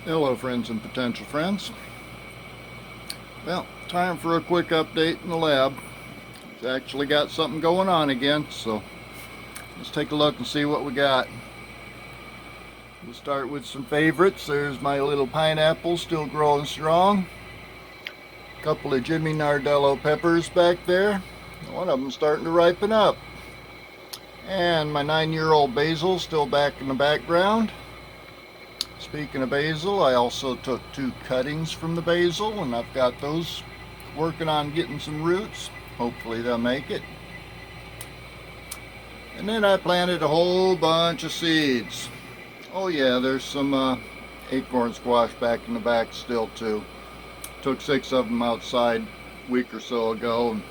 Hello friends and potential friends. Well, time for a quick update in the lab. It's actually got something going on again, so let's take a look and see what we got. We'll start with some favorites. There's my little pineapple, still growing strong. A couple of Jimmy Nardello peppers back there. One of them starting to ripen up. And my 9-year-old basil still back in the background. Speaking of basil, I also took 2 cuttings from the basil, and I've got those working on getting some roots. Hopefully they'll make it. And then I planted a whole bunch of seeds. Oh yeah, there's some acorn squash back in the back still too. Took 6 of them outside a week or so ago, and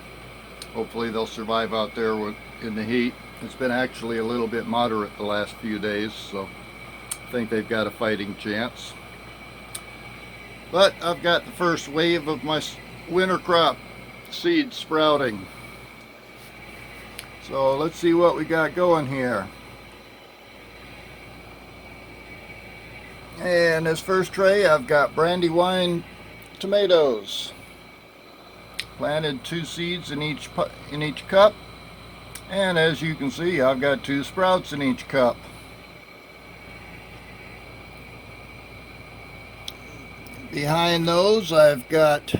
hopefully they'll survive out there in the heat. It's been actually a little bit moderate the last few days, so I think they've got a fighting chance. But I've got the first wave of my winter crop seeds sprouting. So let's see what we got going here. And this first tray, I've got brandywine tomatoes. Planted 2 seeds in each cup, and as you can see, I've got 2 sprouts in each cup. Behind those, I've got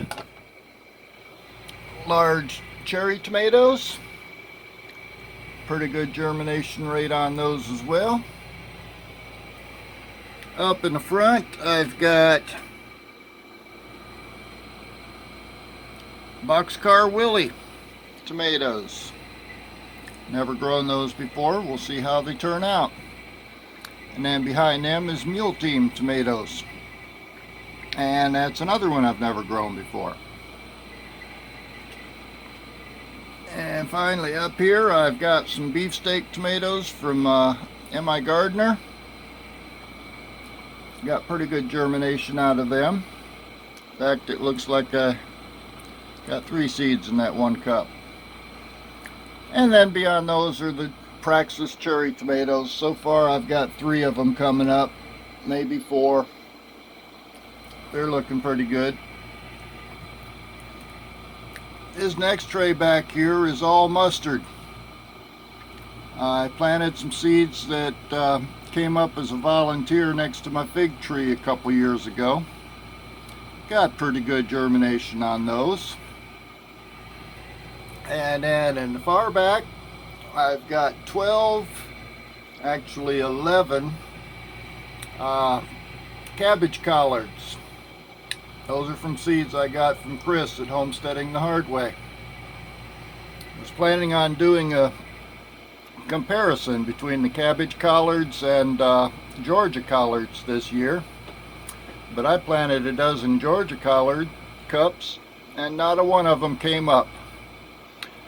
large cherry tomatoes. Pretty good germination rate on those as well. Up in the front, I've got Boxcar Willie tomatoes. Never grown those before. We'll see how they turn out. And then behind them is Mule Team tomatoes. And that's another one I've never grown before. And finally up here I've got some beefsteak tomatoes from M.I. Gardner. Got pretty good germination out of them. In fact, it looks like I got 3 seeds in that 1 cup. And then beyond those are the Praxis cherry tomatoes. So far I've got 3 of them coming up, maybe 4. They're looking pretty good. This next tray back here is all mustard. I planted some seeds that came up as a volunteer next to my fig tree a couple years ago. Got pretty good germination on those. And then in the far back, I've got 12, actually 11 cabbage collards. Those are from seeds I got from Chris at Homesteading the Hard Way. I was planning on doing a comparison between the cabbage collards and Georgia collards this year, but I planted a dozen Georgia collard cups and not a one of them came up.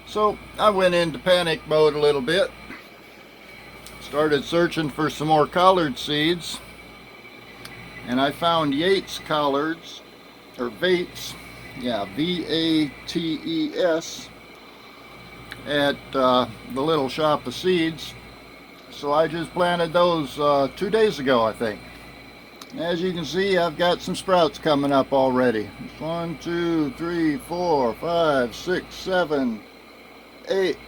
So I went into panic mode a little bit, started searching for some more collard seeds, and I found Yates collards, or Vates, yeah, V-A-T-E-S, at the little shop of seeds. So I just planted those 2 days ago, I think. As you can see, I've got some sprouts coming up already. 1, 2, 3, 4, 5, 6, 7, 8,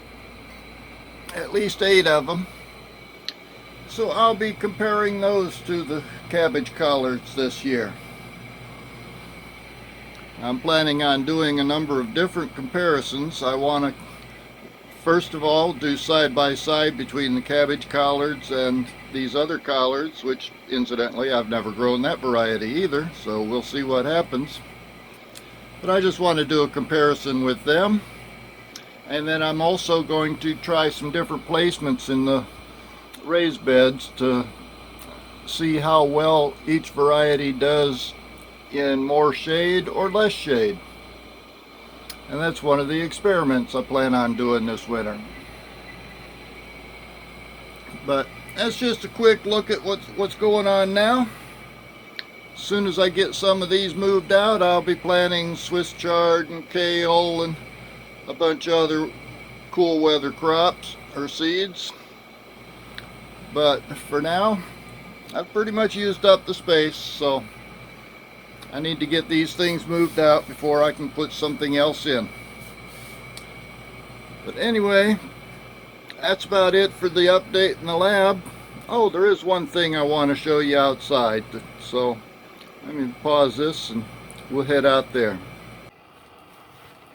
at least 8 of them. So I'll be comparing those to the cabbage collards this year. I'm planning on doing a number of different comparisons. I want to first of all do side by side between the cabbage collards and these other collards, which incidentally I've never grown that variety either, so we'll see what happens. But I just want to do a comparison with them. And then I'm also going to try some different placements in the raised beds to see how well each variety does in more shade or less shade. And that's one of the experiments I plan on doing this winter. But that's just a quick look at what's going on now. As soon as I get some of these moved out, I'll be planting Swiss chard and kale and a bunch of other cool weather crops or seeds. But for now, I've pretty much used up the space, so I need to get these things moved out before I can put something else in. But anyway, that's about it for the update in the lab. Oh, there is one thing I want to show you outside. So let me pause this and we'll head out there.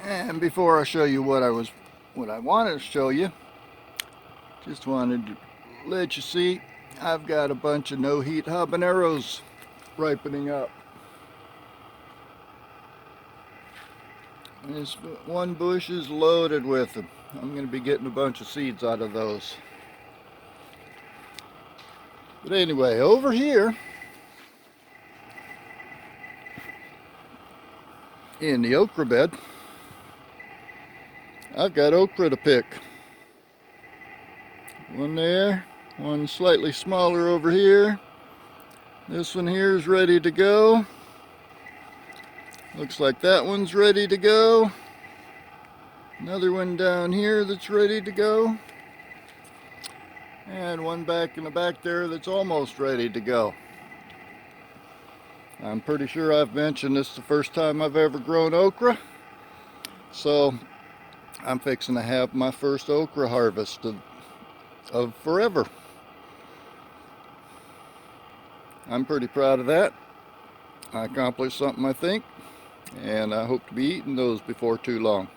And before I show you what I wanted to show you, just wanted to let you see I've got a bunch of no-heat habaneros ripening up. This one bush is loaded with them. I'm going to be getting a bunch of seeds out of those. But anyway, over here in the okra bed, I've got okra to pick. One there, one slightly smaller over here. This one here is ready to go. Looks like that one's ready to go. Another one down here that's ready to go. And one back in the back there that's almost ready to go. I'm pretty sure I've mentioned this is the first time I've ever grown okra. So I'm fixing to have my first okra harvest of forever. I'm pretty proud of that. I accomplished something, I think, and I hope to be eating those before too long.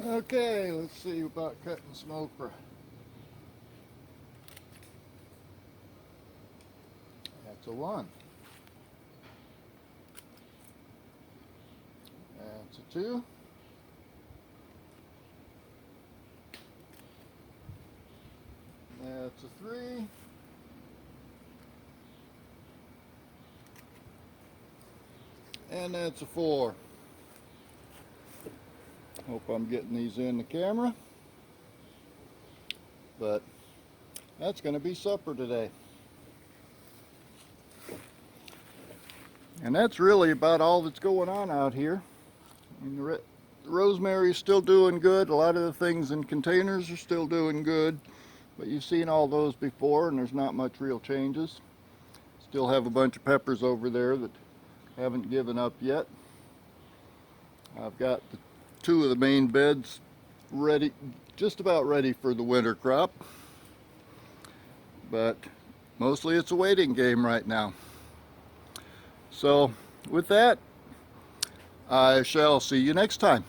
Okay, let's see about cutting some okra. That's a 1. That's a 2. That's a 3. And that's a 4. Hope I'm getting these in the camera. But that's going to be supper today. And that's really about all that's going on out here. And the rosemary is still doing good. A lot of the things in containers are still doing good. But you've seen all those before, and there's not much real changes. Still have a bunch of peppers over there that haven't given up yet. I've got 2 of the main beds ready, just about ready for the winter crop. But mostly it's a waiting game right now. So with that, I shall see you next time.